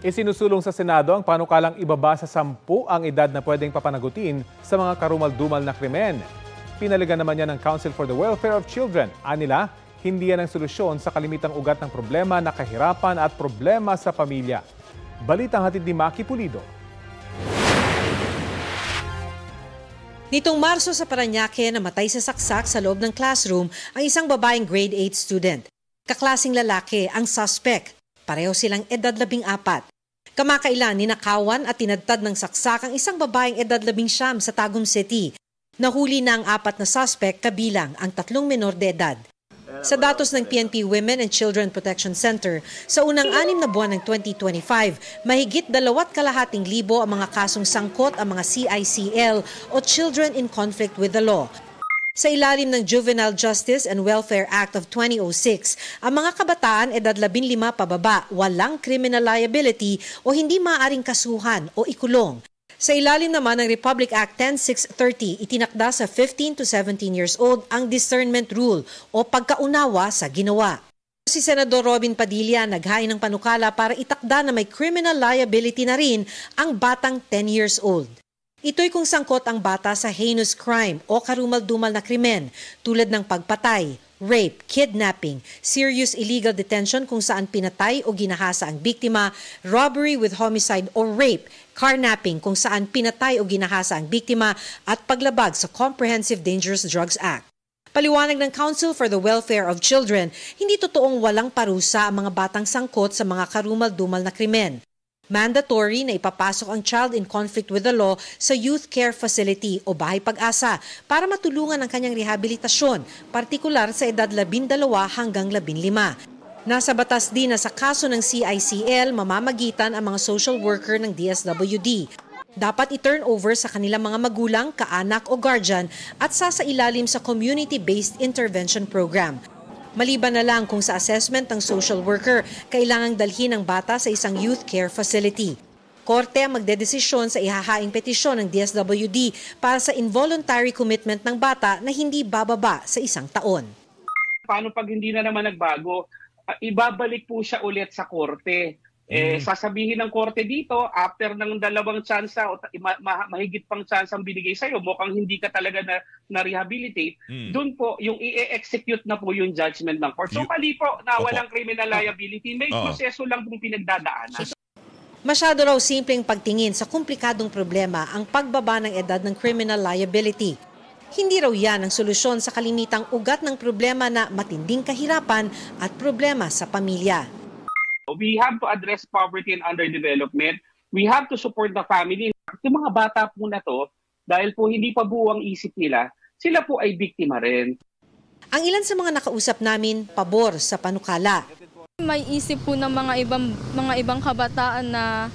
Isinusulong sa Senado ang panukalang ibaba sa 10 ang edad na pwedeng papanagutin sa mga karumal-dumal na krimen. Pinaligan naman yan ng Council for the Welfare of Children. Anila, hindi yan ang solusyon sa kalimitang ugat ng problema na kahirapan at problema sa pamilya. Balitang hatid ni Maki Pulido. Nitong Marso sa Parañaque, namatay sa saksak sa loob ng classroom ang isang babaeng grade 8 student. Kaklasing lalaki ang suspect. Pareho silang edad 14. Kamakailan, ninakawan at tinadtad ng saksak ang isang babaeng edad 19 sa Tagum City. Nahuli na ang 4 na suspect kabilang ang 3 menor de edad. Sa datos ng PNP Women and Children Protection Center, sa unang 6 na buwan ng 2025, mahigit 2,200,000 ang mga kasong sangkot ang mga CICL o Children in Conflict with the Law. Sa ilalim ng Juvenile Justice and Welfare Act of 2006, ang mga kabataan edad 15 pababa walang criminal liability o hindi maaaring kasuhan o ikulong. Sa ilalim naman ng Republic Act 10630, itinakda sa 15 to 17 years old ang discernment rule o pagkaunawa sa ginawa. Si Senador Robin Padilla naghain ng panukala para itakda na may criminal liability na rin ang batang 10 years old. Ito'y kung sangkot ang bata sa heinous crime o karumal-dumal na krimen tulad ng pagpatay, rape, kidnapping, serious illegal detention kung saan pinatay o ginahasa ang biktima, robbery with homicide or rape, carnapping kung saan pinatay o ginahasa ang biktima at paglabag sa Comprehensive Dangerous Drugs Act. Paliwanag ng Council for the Welfare of Children, hindi totoong walang parusa ang mga batang sangkot sa mga karumal-dumal na krimen. Mandatory na ipapasok ang child in conflict with the law sa youth care facility o bahay pag-asa para matulungan ang kanyang rehabilitasyon, partikular sa edad 12 hanggang 15. Nasa batas din na sa kaso ng CICL, mamamagitan ang mga social worker ng DSWD. Dapat i-turn over sa kanilang mga magulang, kaanak o guardian at sasailalim sa community-based intervention program. Maliban na lang kung sa assessment ng social worker, kailangang dalhin ang bata sa isang youth care facility. Korte ang magdedesisyon sa ihahaing petisyon ng DSWD para sa involuntary commitment ng bata na hindi bababa sa 1 taon. Paano pag hindi na naman nagbago? Ibabalik po siya ulit sa korte. Sasabihin ng korte dito, after ng 2 tsansa o mahigit pang tsansa ang binigay sa'yo, mukhang hindi ka talaga na-rehabilitate, doon po yung i-execute na po yung judgment ng court. So mali po na walang criminal liability, may proseso lang pong pinagdadaanan. Masyado raw simpleng pagtingin sa komplikadong problema ang pagbaba ng edad ng criminal liability. Hindi raw yan ang solusyon sa kalimitang ugat ng problema na matinding kahirapan at problema sa pamilya. We have to address poverty and underdevelopment. We have to support the family. Yung mga bata po na to, dahil po hindi pa buo ang isip nila, sila po ay biktima rin. Ang ilan sa mga nakausap namin, pabor sa panukala. May isip po ng mga ibang kabataan na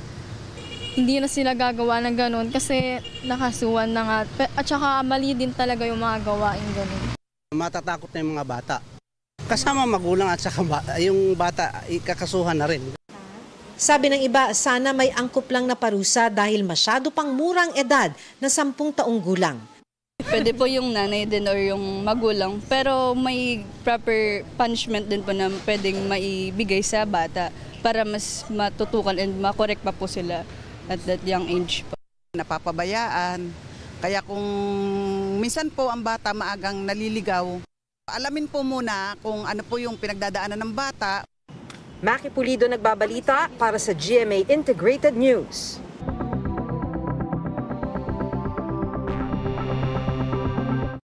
hindi na sila gagawa ng ganun kasi nakasuhan na nga. At saka mali din talaga yung mga gawain ganun. Matatakot na yung mga bata. Kasama magulang at saka yung bata ikakasuhan na rin. Sabi ng iba, sana may angkop lang na parusa dahil masyado pang murang edad na 10 taong gulang. Pwede po yung nanay din or yung magulang, pero may proper punishment din po na pwedeng maibigay sa bata para mas matutukan and makorek pa po sila at that young age po. Napapabayaan, kaya kung minsan po ang bata maagang naliligaw, alamin po muna kung ano po yung pinagdadaanan ng bata. Maki Pulido nagbabalita para sa GMA Integrated News.